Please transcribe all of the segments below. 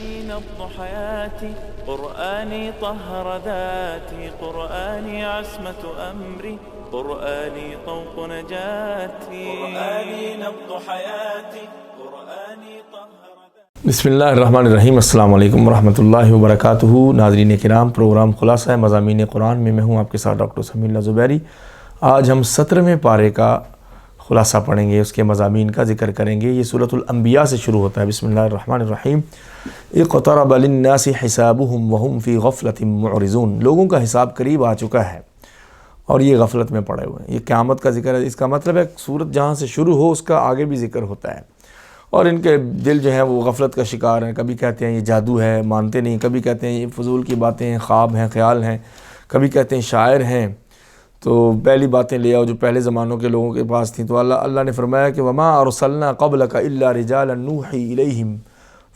قرآني نبض حياتي، قرآني طهر ذاتي، قرآني عصمة أمري، قرآني طوق نجاتي، قرآني نبض حياتي، قرآني طهر ذاتي۔ بسم اللہ الرحمن الرحیم۔ السلام علیکم ورحمۃ اللہ وبرکاتہ۔ ناظرین کرام، پروگرام خلاصہ مضامین قرآن میں میں ہوں آپ کے ساتھ ڈاکٹر سمیع اللہ زبیری۔ آج ہم 17ویں پارے کا خلاصہ پڑھیں گے، اس کے مضامین کا ذکر کریں گے۔ یہ سورۃ الانبیاء سے شروع ہوتا ہے۔ بسم اللہ الرحمن الرحیم۔ اقترب للناس حسابهم وهم فی غفلۃ معرضون۔ لوگوں کا حساب قریب آ چکا ہے اور یہ غفلت میں پڑے ہوئے ہیں۔ یہ قیامت کا ذکر ہے۔ اس کا مطلب ہے سورت جہاں سے شروع ہو اس کا آگے بھی ذکر ہوتا ہے، اور ان کے دل جو ہیں وہ غفلت کا شکار ہیں۔ کبھی کہتے ہیں یہ جادو ہے، مانتے نہیں، کبھی کہتے ہیں یہ فضول کی باتیں ہیں، خواب ہیں، خیال ہیں، کبھی کہتے ہیں شاعر ہیں۔ تو پہلی باتیں لے آؤ جو پہلے زمانوں کے لوگوں کے پاس تھیں۔ تو اللہ نے فرمایا کہ وما ارسلنا قبلک الا رجالا نوحی الیہم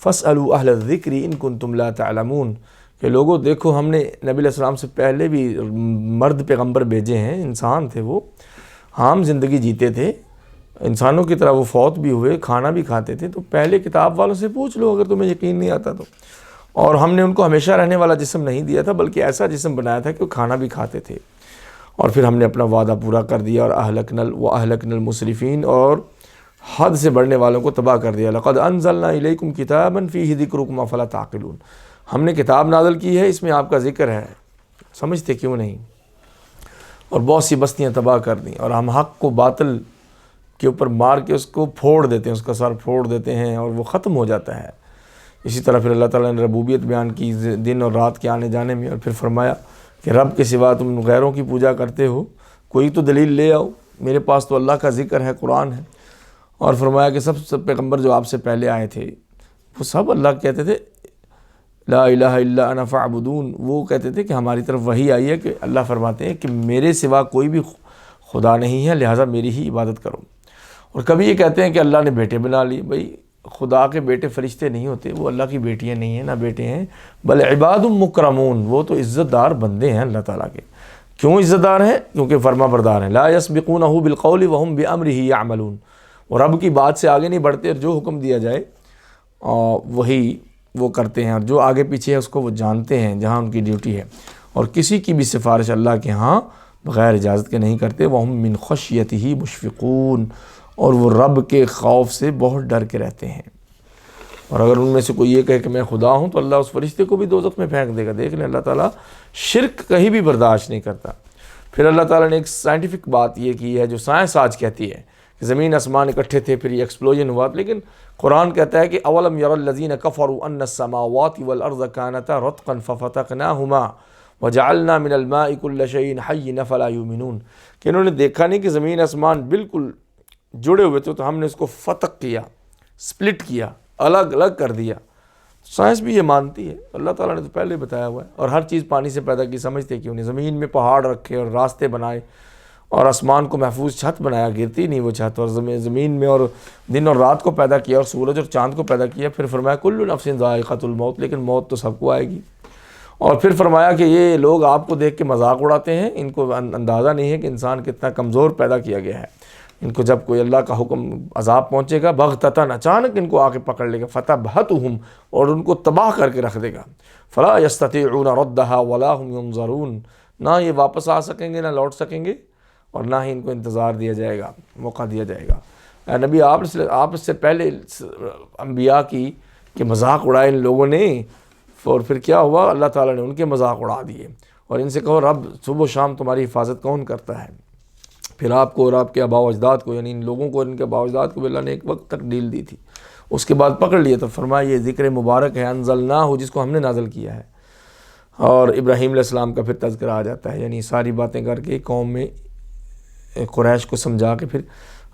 فاسألوا اہل الذکر ان کنتم لا تعلمون، کہ لوگوں دیکھو ہم نے نبی علیہ السلام سے پہلے بھی مرد پیغمبر بھیجے ہیں، انسان تھے، وہ عام زندگی جیتے تھے، انسانوں کی طرح وہ فوت بھی ہوئے، کھانا بھی کھاتے تھے۔ تو پہلے کتاب والوں سے پوچھ لو اگر تمہیں یقین نہیں آتا تو۔ اور ہم نے ان کو ہمیشہ رہنے والا جسم نہیں دیا تھا، بلکہ ایسا جسم بنایا تھا کہ وہ کھانا بھی کھاتے تھے، اور پھر ہم نے اپنا وعدہ پورا کر دیا، اور اہلکنا المسرفین، اور حد سے بڑھنے والوں کو تباہ کر دیا۔ لقد انزلنا الیکم کتابا فیہ ذکرکم افلا تعقلون۔ ہم نے کتاب نازل کی ہے، اس میں آپ کا ذکر ہے، سمجھتے کیوں نہیں؟ اور بہت سی بستیاں تباہ کر دیں، اور ہم حق کو باطل کے اوپر مار کے اس کو پھوڑ دیتے ہیں، اس کا سر پھوڑ دیتے ہیں، اور وہ ختم ہو جاتا ہے۔ اسی طرح پھر اللہ تعالیٰ نے ربوبیت بیان کی دن اور رات کے آنے جانے میں، اور پھر فرمایا کہ رب کے سوا تم غیروں کی پوجا کرتے ہو، کوئی تو دلیل لے آؤ، میرے پاس تو اللہ کا ذکر ہے، قرآن ہے۔ اور فرمایا کہ سب پیغمبر جو آپ سے پہلے آئے تھے وہ سب اللہ کہتے تھے لا الہ الا انا فاعبدون، وہ کہتے تھے کہ ہماری طرف وحی آئی ہے کہ اللہ فرماتے ہیں کہ میرے سوا کوئی بھی خدا نہیں ہے، لہٰذا میری ہی عبادت کرو۔ اور کبھی یہ کہتے ہیں کہ اللہ نے بیٹے بنا لیے۔ بھئی خدا کے بیٹے فرشتے نہیں ہوتے، وہ اللہ کی بیٹیاں نہیں ہیں، نہ بیٹے ہیں، بل عباد مکرمون، وہ تو عزت دار بندے ہیں اللہ تعالیٰ کے۔ کیوں عزت دار ہیں؟ کیونکہ فرما بردار ہیں۔ لا یسبقونہ بالقول وہم بامرہ یعملون، اور رب کی بات سے آگے نہیں بڑھتے، اور جو حکم دیا جائے وہی وہ کرتے ہیں، اور جو آگے پیچھے ہے اس کو وہ جانتے ہیں جہاں ان کی ڈیوٹی ہے، اور کسی کی بھی سفارش اللہ کے ہاں بغیر اجازت کے نہیں کرتے۔ وہم من خشیتہ مشفقون، اور وہ رب کے خوف سے بہت ڈر کے رہتے ہیں۔ اور اگر ان میں سے کوئی یہ کہے کہ میں خدا ہوں تو اللہ اس فرشتے کو بھی دوزخ میں پھینک دے گا۔ دیکھ لیں اللہ تعالیٰ شرک کہیں بھی برداشت نہیں کرتا۔ پھر اللہ تعالیٰ نے ایک سائنٹیفک بات یہ کی ہے جو سائنس آج کہتی ہے کہ زمین آسمان اکٹھے تھے، پھر یہ ایکسپلوژن ہوا، لیکن قرآن کہتا ہے کہ اولم یر الذین کفروا ان السماوات والارض کانتا رتقا ففتقناہما وجعلنا من الماء کل شیء حی افلا یؤمنون، کہ انہوں نے دیکھا نہیں کہ زمین آسمان بالکل جڑے ہوئے تھے، تو ہم نے اس کو فتق کیا، سپلٹ کیا، الگ الگ کر دیا۔ سائنس بھی یہ مانتی ہے، اللہ تعالیٰ نے تو پہلے بتایا ہوا ہے۔ اور ہر چیز پانی سے پیدا کی، سمجھتے کیوں نہیں؟ زمین میں پہاڑ رکھے اور راستے بنائے، اور آسمان کو محفوظ چھت بنایا، گرتی نہیں وہ چھت، اور زمین میں اور دن اور رات کو پیدا کیا، اور سورج اور چاند کو پیدا کیا۔ پھر فرمایا کل نفس ذائقۃ الموت، لیکن موت تو سب کو آئے گی۔ اور پھر فرمایا کہ یہ لوگ آپ کو دیکھ کے مذاق اڑاتے ہیں، ان کو اندازہ نہیں ہے کہ انسان کتنا کمزور پیدا کیا گیا ہے۔ ان کو جب کوئی اللہ کا حکم عذاب پہنچے گا بغتتاً، اچانک ان کو آ کے پکڑ لے گا، فتبہتہم، اور ان کو تباہ کر کے رکھ دے گا۔ فلا یستطیعون ردہا ولا ہم ینظرون، نہ یہ واپس آ سکیں گے، نہ لوٹ سکیں گے، اور نہ ہی ان کو انتظار دیا جائے گا، موقع دیا جائے گا۔ اے نبی، آپ اس سے پہلے انبیاء کی کہ مذاق اڑائے ان لوگوں نے، اور پھر کیا ہوا؟ اللہ تعالیٰ نے ان کے مذاق اڑا دیے، اور ان سے کہو رب صبح و شام تمہاری حفاظت کون کرتا ہے؟ پھر آپ کو اور آپ کے آباء و اجداد کو، یعنی ان لوگوں کو اور ان کے آباء و اجداد کو اللہ نے ایک وقت تک ڈیل دی تھی، اس کے بعد پکڑ لیا۔ تو فرمایا یہ ذکر مبارک ہے انزلناہ، جس کو ہم نے نازل کیا ہے۔ اور ابراہیم علیہ السلام کا پھر تذکرہ آ جاتا ہے، یعنی ساری باتیں کر کے قوم میں قریش کو سمجھا کے پھر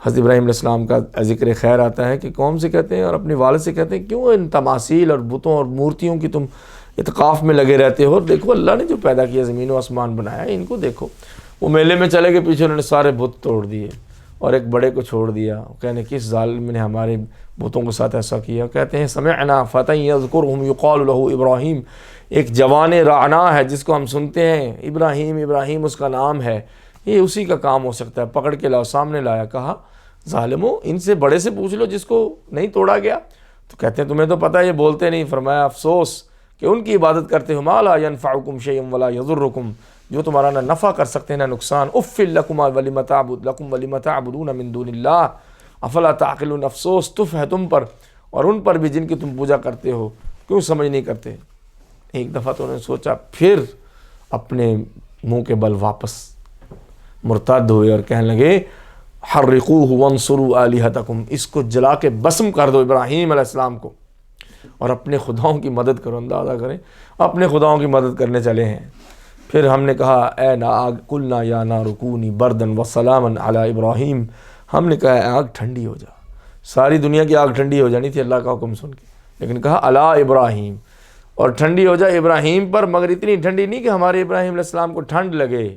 حضرت ابراہیم علیہ السلام کا ذکر خیر آتا ہے کہ قوم سے کہتے ہیں اور اپنے والد سے کہتے ہیں کیوں ان تماثیل اور بتوں اور مورتیوں کی تم اتقاف میں لگے رہتے ہو؟ دیکھو اللہ نے جو پیدا کیا، زمین و آسمان بنایا، ان کو دیکھو۔ وہ میلے میں چلے گئے، پیچھے انہوں نے سارے بت توڑ دیے، اور ایک بڑے کو چھوڑ دیا، کہنے کس ظالم نے ہمارے بتوں کے ساتھ ایسا کیا؟ کہتے ہیں سمعنا فتى یذکرهم یقال له ابراہیم، ایک جوان رعنا ہے جس کو ہم سنتے ہیں، ابراہیم، ابراہیم اس کا نام ہے، یہ اسی کا کام ہو سکتا ہے، پکڑ کے لاؤ۔ سامنے لایا، کہا ظالمو ان سے بڑے سے پوچھ لو جس کو نہیں توڑا گیا۔ تو کہتے ہیں تمہیں تو پتہ ہے یہ بولتے نہیں. فرمایا افسوس کہ ان کی عبادت کرتے ہو ما لا ینفعکم شیئا ولا یضرکم، جو تمہارا نہ نفع کر سکتے ہیں نہ نقصان. اف لکم ولم تعبدون من دون اللہ افلا تعقلون، افسوس تف ہے تم پر اور ان پر بھی جن کی تم پوجا کرتے ہو، کیوں سمجھ نہیں کرتے. ایک دفعہ تو انہوں نے سوچا، پھر اپنے منہ کے بل واپس مرتد ہوئے اور کہنے لگے حرقوہ وانصروا آلہتکم، اس کو جلا کے بسم کر دو ابراہیم علیہ السلام کو، اور اپنے خداؤں کی مدد کرو. اندازہ کریں اپنے خداؤں کی مدد کرنے چلے ہیں. پھر ہم نے کہا اے آگ، قلنا یا نار کونی بردن وسلاما علی ابراہیم، ہم نے کہا اے آگ ٹھنڈی ہو جا. ساری دنیا کی آگ ٹھنڈی ہو جانی تھی اللہ کا حکم سن کے، لیکن کہا علی ابراہیم، اور ٹھنڈی ہو جائے ابراہیم پر، مگر اتنی ٹھنڈی نہیں کہ ہمارے ابراہیم علیہ السلام کو ٹھنڈ لگے.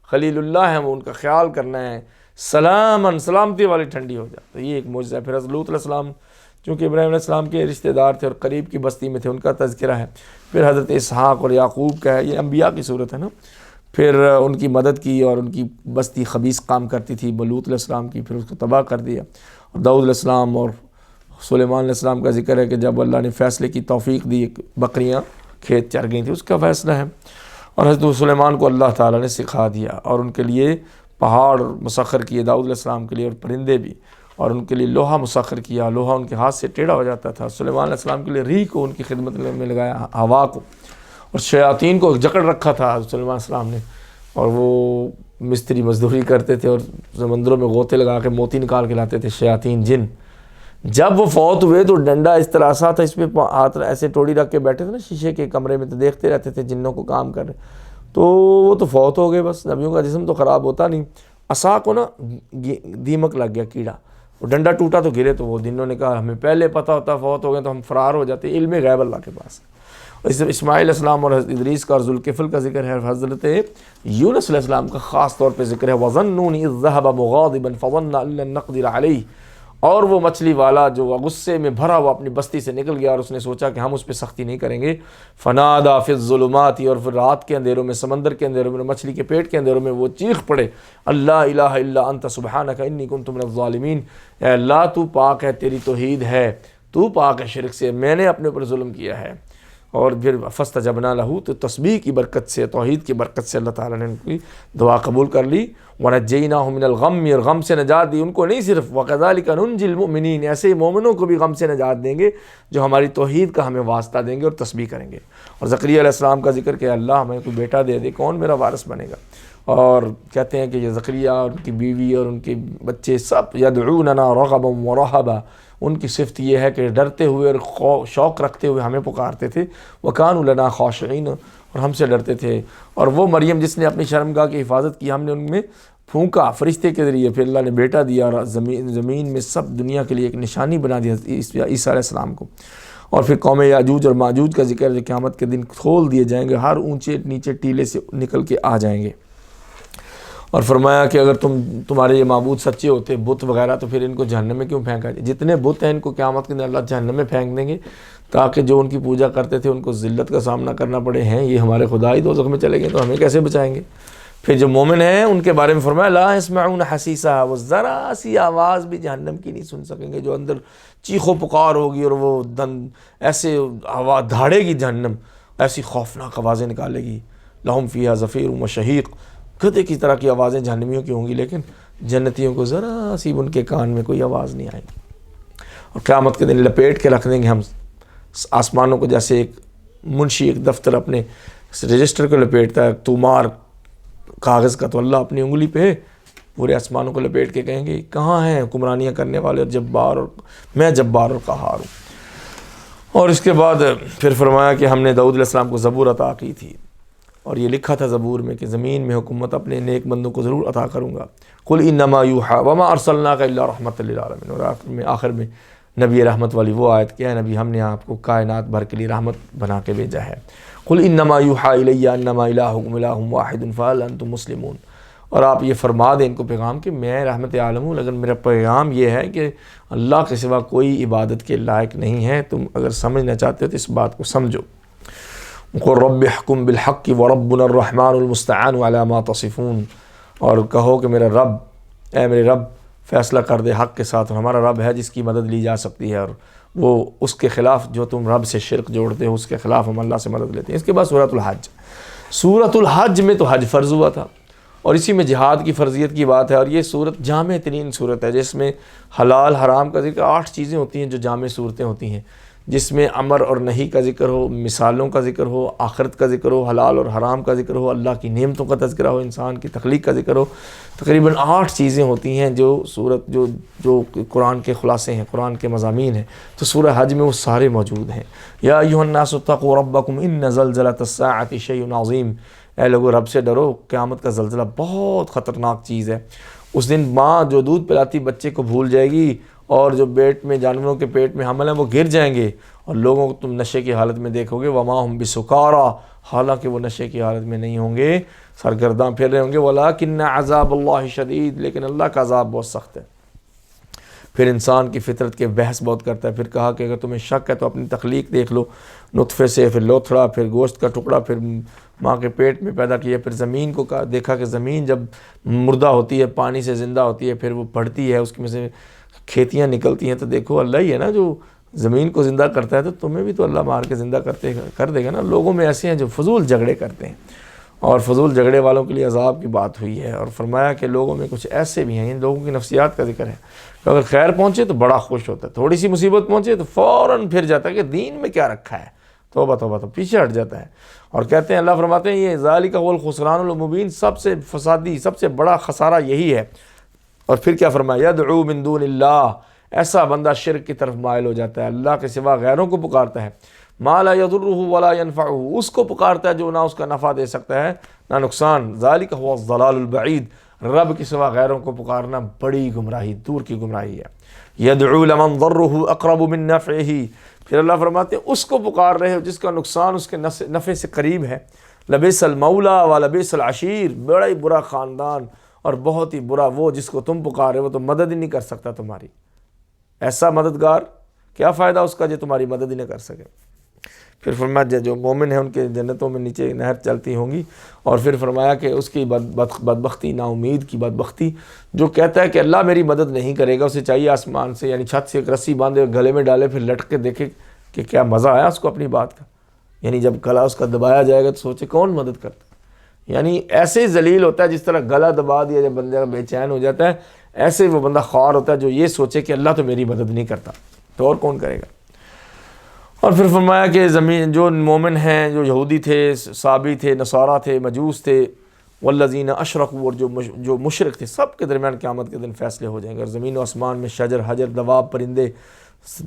خلیل اللہ ہے وہ، ان کا خیال کرنا ہے، سلامن سلامتی والی ٹھنڈی ہو جائے. تو یہ ایک معجزہ ہے. پھر حضرت لوط علیہ السلام چونکہ ابراہیم علیہ السلام کے رشتہ دار تھے اور قریب کی بستی میں تھے، ان کا تذکرہ ہے. پھر حضرت اسحاق اور یعقوب کا ہے، یہ انبیاء کی صورت ہے نا. پھر ان کی مدد کی اور ان کی بستی خبیث کام کرتی تھی لوط علیہ السلام کی، پھر اس کو تباہ کر دیا. اور داؤد علیہ السلام اور سلیمان علیہ السلام کا ذکر ہے کہ جب اللہ نے فیصلے کی توفیق دی، بکریاں کھیت چر گئی تھیں، اس کا فیصلہ ہے. اور حضرت سلیمان کو اللہ تعالیٰ نے سکھا دیا اور ان کے لیے پہاڑ مسخر کیے داؤد علیہ السلام کے لیے، اور پرندے بھی، اور ان کے لیے لوہا مسخر کیا، لوہا ان کے ہاتھ سے ٹیڑھا ہو جاتا تھا. سلیمان علیہ السلام کے لیے ریح کو ان کی خدمت میں لگایا، ہوا کو، اور شیاطین کو جکڑ رکھا تھا حضرت سلیمان علیہ السلام نے، اور وہ مستری مزدوری کرتے تھے اور سمندروں میں غوطے لگا کے موتی نکال کے لاتے تھے شیاطین جن. جب وہ فوت ہوئے تو ڈنڈا اس طرح سا تھا، اس پہ ہاتھ ایسے ٹوڑی رکھ کے بیٹھے تھے نا شیشے کے کمرے میں، تو دیکھتے رہتے تھے جنوں کو کام کر رہے. تو وہ تو فوت ہو گئے، بس نبیوں کا جسم تو خراب ہوتا نہیں. عصا کو نا دیمک لگ گیا، کیڑا، وہ ڈنڈا ٹوٹا تو گرے. تو وہ جنوں نے کہا ہمیں پہلے پتہ ہوتا فوت ہو گئے تو ہم فرار ہو جاتے. علم غیب اللہ کے پاس. اس اسماعیل علیہ السلام اور حضرت ادریس کا اور ذوالکفل کا ذکر ہے. حضرت یونس علیہ السلام کا خاص طور پہ ذکر ہے. وَظَنُّونِ إِذْ ذَهَبَ مُغَاضِبًا فَظَنَّ أَن لَّن نَّقْدِرَ عَلَيْهِ، اور وہ مچھلی والا جو غصے میں بھرا ہوا اپنی بستی سے نکل گیا اور اس نے سوچا کہ ہم اس پہ سختی نہیں کریں گے. فَنَادَىٰ فِي الظُّلُمَاتِ، اور پھر رات کے اندھیروں میں، سمندر کے اندھیروں میں، مچھلی کے پیٹ کے اندھیروں میں وہ چیخ پڑے اللہ الہ الا انت سبحانک انی کنت من الظالمین، اے اللہ تو پاک ہے، تیری توحید ہے، تو پاک ہے شرک سے، میں نے اپنے اوپر ظلم کیا ہے. اور پھر فاستجبنا لہ، تو تسبیح کی برکت سے، توحید کی برکت سے اللہ تعالیٰ نے ان کی دعا قبول کر لی. ونجیناہ من الغم، اور غم سے نجات دی ان کو. نہیں صرف وکذالک ننجی المؤمنین، ایسے ہی مومنوں کو بھی غم سے نجات دیں گے جو ہماری توحید کا ہمیں واسطہ دیں گے اور تسبیح کریں گے. اور زکریا علیہ السلام کا ذکر کہ اللہ ہمیں کوئی بیٹا دے دے، کون میرا وارث بنے گا. اور کہتے ہیں کہ یہ زکریا اور ان کی بیوی اور ان کے بچے سب یدعوننا رغبا ورہبا، ان کی صفت یہ ہے کہ ڈرتے ہوئے اور شوق رکھتے ہوئے ہمیں پکارتے تھے. وَكَانُوا لَنَا خَاشِعِينَ، اور ہم سے ڈرتے تھے. اور وہ مریم جس نے اپنی شرمگاہ کی حفاظت کی، ہم نے ان میں پھونکا فرشتے کے ذریعے، پھر اللہ نے بیٹا دیا اور زمین میں سب دنیا کے لیے ایک نشانی بنا دیا عیسیٰ علیہ السلام کو. اور پھر قوم یاجوج اور ماجوج کا ذکر ہے، قیامت کے دن کھول دیے جائیں گے، ہر اونچے نیچے ٹیلے سے نکل کے آ جائیں گے. اور فرمایا کہ اگر تمہارے یہ معبود سچے ہوتے بت وغیرہ، تو پھر ان کو جہنم میں کیوں پھینکا جائے. جتنے بت ہیں ان کو قیامت کے دن اللہ جہنم میں پھینک دیں گے، تاکہ جو ان کی پوجا کرتے تھے ان کو ذلت کا سامنا کرنا پڑے. ہیں یہ ہمارے خدا ہی دوزخ میں چلے گئے تو ہمیں کیسے بچائیں گے. پھر جو مومن ہیں ان کے بارے میں فرمایا لا يسمعون حسیسا، وہ ذرا سی آواز بھی جہنم کی نہیں سن سکیں گے. جو اندر چیخ و پکار ہوگی اور وہ ایسے آواز دھاڑے گی جہنم، ایسی خوفناک آوازیں نکالے گی. لہم فیہا زفیر و شہیق، گدھے کی طرح کی آوازیں جہنمیوں کی ہوں گی، لیکن جنتیوں کو ذرا سی ان کے کان میں کوئی آواز نہیں آئے گی. اور قیامت کے دن لپیٹ کے رکھ دیں گے ہم آسمانوں کو، جیسے ایک منشی ایک دفتر اپنے رجسٹر کو لپیٹتا ہے تومار کاغذ کا، تو اللہ اپنی انگلی پہ پورے آسمانوں کو لپیٹ کے کہیں گے کہاں ہیں حکمرانیاں کرنے والے اور جبار، اور میں جبار اور قہار ہوں. اور اس کے بعد پھر فرمایا کہ ہم نے داؤد علیہ السلام کو زبور عطا کی تھی، اور یہ لکھا تھا زبور میں کہ زمین میں حکومت اپنے نیک بندوں کو ضرور عطا کروں گا. قل انما یوحی وما ارسلناک الا رحمۃ للعالمین. اور آخر میں نبی رحمت والی وہ آیت کیا ہے، نبی ہم نے آپ کو کائنات بھر کے لیے رحمت بنا کے بھیجا ہے. قل انما یوحی الی انما الہکم الہ واحد فہل انتم مسلمون. اور آپ یہ فرما دیں ان کو پیغام کہ میں رحمت عالم ہوں، لیکن میرا پیغام یہ ہے کہ اللہ کے سوا کوئی عبادت کے لائق نہیں ہے. تم اگر سمجھنا چاہتے ہو تو اس بات کو سمجھو. قل رب احکم بالحق وربنا الرحمن المستعان علی ما تصفون. اور کہو کہ میرا رب، اے میرے رب فیصلہ کر دے حق کے ساتھ، اور ہمارا رب ہے جس کی مدد لی جا سکتی ہے اور وہ اس کے خلاف جو تم رب سے شرک جوڑتے ہو اس کے خلاف ہم اللہ سے مدد لیتے ہیں۔ اس کے بعد سورۃ الحج، سورۃ الحج میں تو حج فرض ہوا تھا اور اسی میں جہاد کی فرضیت کی بات ہے، اور یہ صورت جامع ترین صورت ہے جس میں حلال حرام کا ذکر، 8 چیزیں ہوتی ہیں جو جامع صورتیں ہوتی ہیں، جس میں امر اور نہی کا ذکر ہو، مثالوں کا ذکر ہو، آخرت کا ذکر ہو، حلال اور حرام کا ذکر ہو، اللہ کی نعمتوں کا تذکرہ ہو، انسان کی تخلیق کا ذکر ہو۔ تقریباً 8 چیزیں ہوتی ہیں جو صورت جو قرآن کے خلاصے ہیں، قرآن کے مضامین ہیں، تو سورہ حج میں وہ سارے موجود ہیں۔ یا ایھا الناس اتقوا ربکم ان زلزلۃ الساعۃ شیء عظیم، اے لوگو رب سے ڈرو، قیامت کا زلزلہ بہت خطرناک چیز ہے۔ اس دن ماں جو دودھ پلاتی بچے کو بھول جائے گی، اور جو پیٹ میں جانوروں کے پیٹ میں حمل ہیں وہ گر جائیں گے، اور لوگوں کو تم نشے کی حالت میں دیکھو گے، وما ہم بسکارا، حالانکہ وہ نشے کی حالت میں نہیں ہوں گے، سرگرداں پھر رہے ہوں گے، ولکن عذاب اللہ شدید، لیکن اللہ کا عذاب بہت سخت ہے۔ پھر انسان کی فطرت کے بحث بہت کرتا ہے، پھر کہا کہ اگر تمہیں شک ہے تو اپنی تخلیق دیکھ لو، نطفے سے، پھر لوتھڑا، پھر گوشت کا ٹکڑا، پھر ماں کے پیٹ میں پیدا کیا، پھر زمین کو دیکھا کہ زمین جب مردہ ہوتی ہے، پانی سے زندہ ہوتی ہے، پھر وہ بڑھتی ہے، اس میں سے کھیتیاں نکلتی ہیں، تو دیکھو اللہ ہی ہے نا جو زمین کو زندہ کرتا ہے، تو تمہیں بھی تو اللہ مار کے زندہ کر دے گا نا۔ لوگوں میں ایسے ہیں جو فضول جھگڑے کرتے ہیں، اور فضول جھگڑے والوں کے لیے عذاب کی بات ہوئی ہے، اور فرمایا کہ لوگوں میں کچھ ایسے بھی ہیں، ان لوگوں کی نفسیات کا ذکر ہے کہ اگر خیر پہنچے تو بڑا خوش ہوتا ہے، تھوڑی سی مصیبت پہنچے تو فوراً پھر جاتا ہے کہ دین میں کیا رکھا ہے، توبہ توبہ، تو پیچھے ہٹ جاتا ہے، اور کہتے ہیں، اللہ فرماتے ہیں یہ ذالک هو الخسران المبین، سب سے فسادی، سب سے بڑا خسارہ یہی ہے۔ اور پھر کیا فرمایا، یدعو من دون اللہ، ایسا بندہ شرک کی طرف مائل ہو جاتا ہے، اللہ کے سوا غیروں کو پکارتا ہے، ما لا یضرہ ولا ینفعہ، اس کو پکارتا ہے جو نہ اس کا نفع دے سکتا ہے نہ نقصان، ذالک هو الضلال البعید، رب کے سوا غیروں کو پکارنا بڑی گمراہی، دور کی گمراہی ہے۔ یدعو لمن ضرہ اقرب من نفعہ، پھر اللہ فرماتے ہیں اس کو پکار رہے ہو جس کا نقصان اس کے نفع سے قریب ہے، لبئس المولا و لبئس العشیر، بڑا ہی برا خاندان اور بہت ہی برا وہ جس کو تم پکار رہے ہو، وہ تو مدد ہی نہیں کر سکتا تمہاری، ایسا مددگار کیا فائدہ اس کا جو تمہاری مدد ہی نہ کر سکے۔ پھر فرمایا جو مومن ہیں ان کے جنتوں میں نیچے نہر چلتی ہوں گی، اور پھر فرمایا کہ اس کی بدبختی، نا امید کی بدبختی، جو کہتا ہے کہ اللہ میری مدد نہیں کرے گا، اسے چاہیے آسمان سے یعنی چھت سے ایک رسی باندھے گلے میں ڈالے، پھر لٹ کے دیکھے کہ کیا مزہ آیا اس کو اپنی بات کا، یعنی جب گلا اس کا دبایا جائے گا تو سوچے کون مدد کرتا ہے، یعنی ایسے ذلیل ہوتا ہے جس طرح گلا دبا دیا جب بندہ بے چین ہو جاتا ہے، ایسے وہ بندہ خوار ہوتا ہے جو یہ سوچے کہ اللہ تو میری مدد نہیں کرتا تو اور کون کرے گا۔ اور پھر فرمایا کہ زمین جو مومن ہیں، جو یہودی تھے، صابی تھے، نصارہ تھے، مجوس تھے، والذین اشرکوا، اور جو مشرک تھے، سب کے درمیان قیامت کے دن فیصلے ہو جائیں گے، اور زمین و آسمان میں شجر حجر، دواب، پرندے،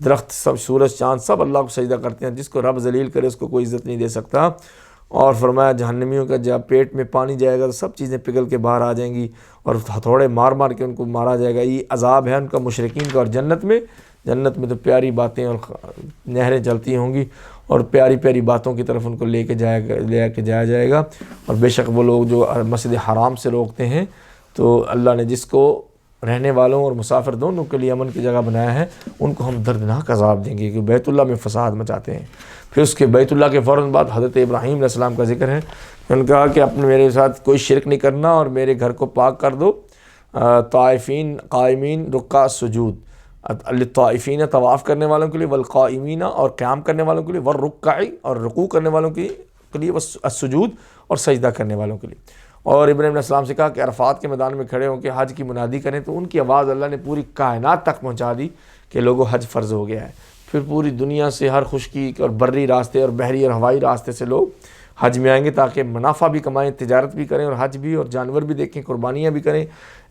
درخت، سب، سورج چاند، سب اللہ کو سجدہ کرتے ہیں، جس کو رب ذلیل کرے اس کو کوئی عزت نہیں دے سکتا۔ اور فرمایا جہنمیوں کا جب پیٹ میں پانی جائے گا تو سب چیزیں پگھل کے باہر آ جائیں گی، اور ہتھوڑے مار مار کے ان کو مارا جائے گا۔ یہ عذاب ہے ان کا مشرکین کا۔ اور جنت میں تو پیاری باتیں اور نہریں چلتی ہوں گی، اور پیاری پیاری باتوں کی طرف ان کو لے کے جایا جائے گا۔ اور بے شک وہ لوگ جو مسجد حرام سے روکتے ہیں، تو اللہ نے جس کو رہنے والوں اور مسافر دونوں کے لیے امن کی جگہ بنایا ہے، ان کو ہم دردناک عذاب دیں گے کہ بیت اللہ میں فساد مچاتے ہیں۔ پھر اس کے بیت اللہ کے فوراً بعد حضرت ابراہیم علیہ السلام کا ذکر ہے، انہوں نے کہا کہ اپنے میرے ساتھ کوئی شرک نہیں کرنا، اور میرے گھر کو پاک کر دو، طائفین، قائمین، رکع سجود، للطائفین طواف کرنے والوں کے لیے، والقائمین اور قیام کرنے والوں کے لیے، والرکع اور رکوع کرنے والوں کے لیے، والسجود اور سجدہ کرنے والوں کے لیے۔ اور ابراہیم علیہ السلام سے کہا کہ عرفات کے میدان میں کھڑے ہو کے حج کی منادی کریں، تو ان کی آواز اللہ نے پوری کائنات تک پہنچا دی کہ لوگوں حج فرض ہو گیا ہے۔ پھر پوری دنیا سے ہر خشکی اور بری راستے اور بحری اور ہوائی راستے سے لوگ حج میں آئیں گے تاکہ منافع بھی کمائیں، تجارت بھی کریں، اور حج بھی، اور جانور بھی دیکھیں، قربانیاں بھی کریں،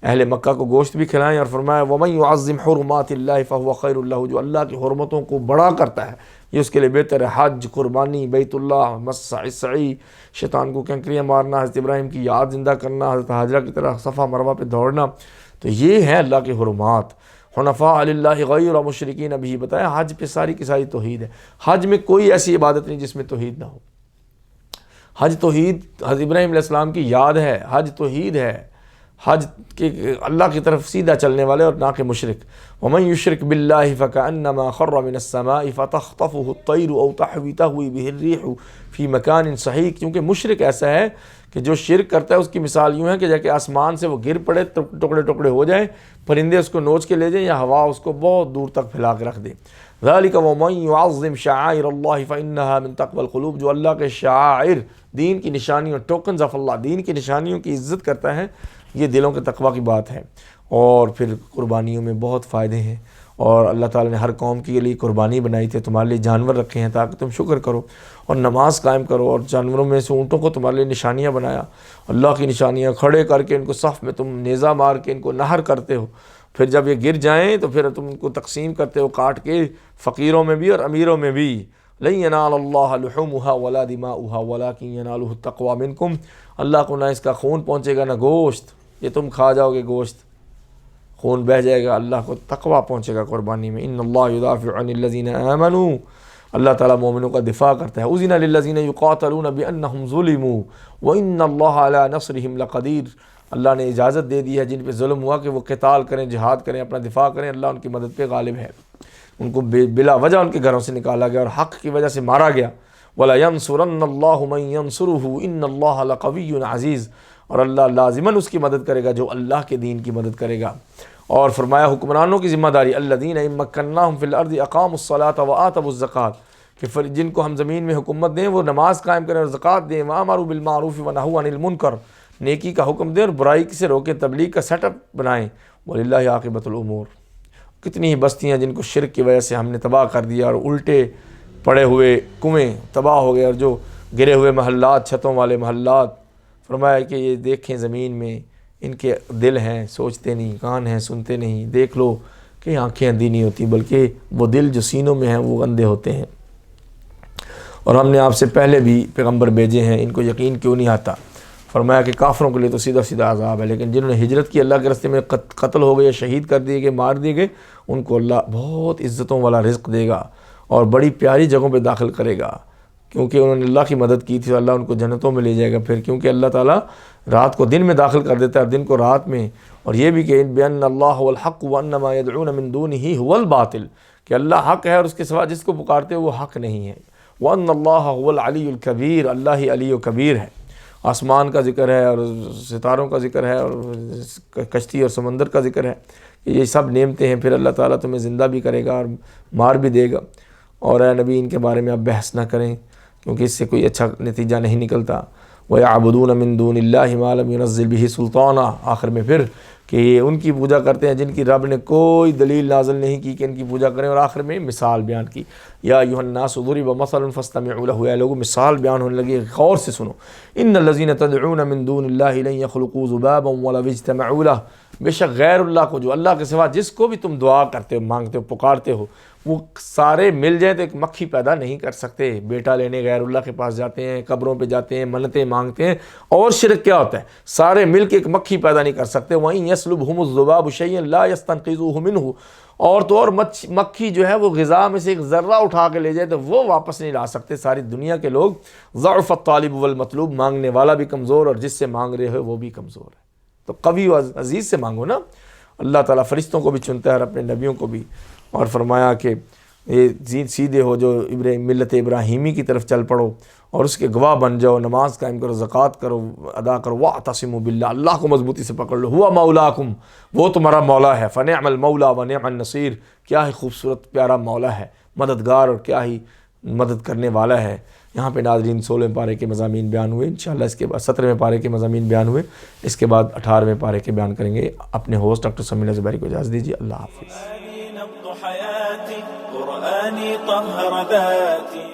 اہل مکہ کو گوشت بھی کھلائیں۔ اور فرمایا وَمَن يُعَظِّمْ حُرُمَاتِ اللَّهِ فَهُوَ خَيْرٌ لَهُ، جو اللہ کی حرمتوں کو بڑا کرتا ہے یہ اس کے لیے بہتر ہے۔ حج، قربانی، بیت اللہ، مسعی، سعی، شیطان کو کنکریاں مارنا، حضرت ابراہیم کی یاد زندہ کرنا، حضرت حاجرہ کی طرح صفا مروہ پہ دوڑنا، تو یہ ہے اللہ کی حرمات۔ حنفاء للہ غیر مشرکین، ابھی بتایا حج پہ ساری کی ساری توحید ہے۔ حج میں کوئی ایسی عبادت نہیں جس میں توحید نہ ہو۔ حج توحید، حضرت ابراہیم علیہ السلام کی یاد ہے، حج توحید ہے، حج کے اللہ کی طرف سیدھا چلنے والے اور نہ کہ مشرک. ومن یشرک باللہ فکأنما خر من السماء فتخطفه الطیر او تحوی تهوی به الریح فی مکان صحیح. کیونکہ مشرک ایسا ہے کہ جو شرک کرتا ہے اس کی مثال یوں ہے کہ جیسے آسمان سے وہ گر پڑے ٹکڑے ٹکڑے ہو جائیں, پرندے اس کو نوچ کے لے جائیں یا ہوا اس کو بہت دور تک پھیلا کے رکھ دے. ذالک ومن یعظم شعائر اللہ فانها من تقوی القلوب. جو اللہ کے شعائر, دین کی نشانیوں, ٹوکنز آف اللہ, دین کی نشانیوں کی عزت کرتا ہے, یہ دلوں کے تقوی کی بات ہے. اور پھر قربانیوں میں بہت فائدے ہیں, اور اللہ تعالیٰ نے ہر قوم کے لیے قربانی بنائی تھی, تمہارے لیے جانور رکھے ہیں تاکہ تم شکر کرو اور نماز قائم کرو. اور جانوروں میں سے اونٹوں کو تمہارے لیے نشانیاں بنایا, اللہ کی نشانیاں, کھڑے کر کے ان کو صف میں تم نیزہ مار کے ان کو نہر کرتے ہو. پھر جب یہ گر جائیں تو پھر تم ان کو تقسیم کرتے ہو کاٹ کے, فقیروں میں بھی اور امیروں میں بھی. لن ینال اللہ لحومها ولا دماؤها ولکن ینالہ التقوی منکم. اللہ کو نہ اس کا خون پہنچے گا نہ گوشت, یہ تم کھا جاؤ گے گوشت, خون بہہ جائے گا, اللہ کو تقوی پہنچے گا قربانی میں. ان اللہ یدافع عن الذین آمنوا. اللہ تعالیٰ مومنوں کا دفاع کرتا ہے. اذن للذین یقاتلون بانہم ظلموا وان اللہ علی نصرہم لقدیر. اللہ نے اجازت دے دی ہے جن پہ ظلم ہوا کہ وہ قتال کریں, جہاد کریں, اپنا دفاع کریں. اللہ ان کی مدد پہ غالب ہے. ان کو بلا وجہ ان کے گھروں سے نکالا گیا اور حق کی وجہ سے مارا گیا. وَلَيَنْصُرَنَّ اللَّهُ مَنْ يَنْصُرُهُ إِنَّ اللَّهَ لَقَوِيٌّ عَزِيزٌ. اور اللہ لازماً اس کی مدد کرے گا جو اللہ کے دین کی مدد کرے گا. اور فرمایا حکمرانوں کی ذمہ داری, الَّذِينَ إِن مَّكَّنَّاهُمْ فِي الْأَرْضِ أَقَامُوا الصَّلَاةَ وَآتَوُا الزَّكَاةَ. کہ جن کو ہم زمین میں حکومت دیں وہ نماز قائم کریں اور زکوٰۃ دیں. وَأَمَرُوا بِالْمَعْرُوفِ وَنَهَوْا عَنِ الْمُنكَرِ. نیکی کا حکم دیں اور برائی سے روکیں, تبلیغ کا سیٹ اپ بنائیں. وَلِلَّهِ عَاقِبَةُ الْأُمُورِ. کتنی ہی بستیاں جن کو شرک کی وجہ سے ہم نے تباہ کر دیا, اور الٹے پڑے ہوئے کنویں تباہ ہو گئے, اور جو گرے ہوئے محلات, چھتوں والے محلات. فرمایا کہ یہ دیکھیں زمین میں ان کے دل ہیں, سوچتے نہیں, کان ہیں, سنتے نہیں. دیکھ لو کہ آنکھیں اندھی نہیں ہوتی بلکہ وہ دل جو سینوں میں ہیں وہ اندھے ہوتے ہیں. اور ہم نے آپ سے پہلے بھی پیغمبر بھیجے ہیں, ان کو یقین کیوں نہیں آتا؟ فرمایا کہ کافروں کے لیے تو سیدھا سیدھا عذاب ہے, لیکن جنہوں نے ہجرت کی, اللہ کے راستے میں قتل ہو گئے یا شہید کر دیے گئے, مار دیے گئے, ان کو اللہ بہت عزتوں والا رزق دے گا اور بڑی پیاری جگہوں پہ داخل کرے گا, کیونکہ انہوں نے اللہ کی مدد کی تھی. اللہ ان کو جنتوں میں لے جائے گا پھر, کیونکہ اللہ تعالیٰ رات کو دن میں داخل کر دیتا ہے اور دن کو رات میں. اور یہ بھی کہ بِأَنَّ اللَّهَ هُوَ الْحَقُّ وَأَنَّ مَا يَدْعُونَ مِن دُونِهِ هُوَ الْبَاطِلُ. کہ اللہ حق ہے اور اس کے سوا جس کو پکارتے ہو وہ حق نہیں ہے. وَأَنَّ اللَّهَ هُوَ الْعَلِيُّ الْكَبِيرُ. اللہ ہی علی و کبیر ہے. آسمان کا ذکر ہے اور ستاروں کا ذکر ہے اور کشتی اور سمندر کا ذکر ہے. یہ سب نعمتیں ہیں. پھر اللہ تعالیٰ تمہیں زندہ بھی کرے گا اور مار بھی دے گا. اور اے نبی ان کے بارے میں آپ بحث نہ کریں, کیونکہ اس سے کوئی اچھا نتیجہ نہیں نکلتا. وَيَعْبُدُونَ مِن دُونِ اللَّهِ مَا لَمْ يُنَزِّلْ بِهِ سُلْطَانًا. آخر میں پھر کہ یہ ان کی پوجا کرتے ہیں جن کی رب نے کوئی دلیل نازل نہیں کی کہ ان کی پوجا کریں. اور آخر میں مثال بیان کی, یا ایھا الناس ضرب مثل فاستمعوا له. اے لوگوں مثال بیان ہونے لگی, غور سے سنو. ان الذين تدعون من دون الله لن يخلقوا ذبابا ولو اجتمعوا له. بے شک غیر اللہ کو, جو اللہ کے سوا جس کو بھی تم دعا کرتے ہو, مانگتے ہو, پکارتے ہو, وہ سارے مل جائیں تو ایک مکھی پیدا نہیں کر سکتے. بیٹا لینے غیر اللہ کے پاس جاتے ہیں, قبروں پہ جاتے ہیں, منتیں مانگتے ہیں. اور شرک کیا ہوتا ہے؟ سارے مل کے ایک مکھی پیدا نہیں کر سکتے. وَإِن يَسْلُبْهُمُ الذُّبَابُ شَيْئًا لَا يَسْتَنقِذُوهُ مِنْهُ. اور تو اور مکھی جو ہے وہ غذا میں سے ایک ذرہ اٹھا کے لے جائے تو وہ واپس نہیں لا سکتے. ساری دنیا کے لوگ ضعف الطالب والمطلوب, مانگنے والا بھی کمزور اور جس سے مانگ رہے ہو وہ بھی کمزور ہے. تو قوی و عزیز سے مانگو نا. اللہ تعالیٰ فرشتوں کو بھی چنتا ہے اور اپنے نبیوں کو بھی. اور فرمایا کہ یہ سیدھے ہو جو ملت ابراہیمی کی طرف چل پڑو اور اس کے گواہ بن جاؤ, نماز قائم کرو, زکوٰۃ کرو, ادا کرو. وَاعْتَصِمُوا بِاللَّهِ. اللہ کو مضبوطی سے پکڑ لو. هُوَ مَوْلَاكُمْ. وہ تمہارا مولا ہے. فَنِعْمَ الْمَوْلَى وَنِعْمَ النَّصِيرُ. کیا ہی خوبصورت پیارا مولا ہے, مددگار, اور کیا ہی مدد کرنے والا ہے. یہاں پہ ناظرین 16ویں پارے کے مضامین بیان ہوئے. انشاءاللہ اس کے بعد 17ویں پارے کے مضامین بیان ہوئے. اس کے بعد 18ویں پارے کے بیان کریں گے. اپنے ہوسٹ ڈاکٹر سمیع زبیری کو اجازت دیجیے. اللہ حافظ. قرآني طهر ذاتي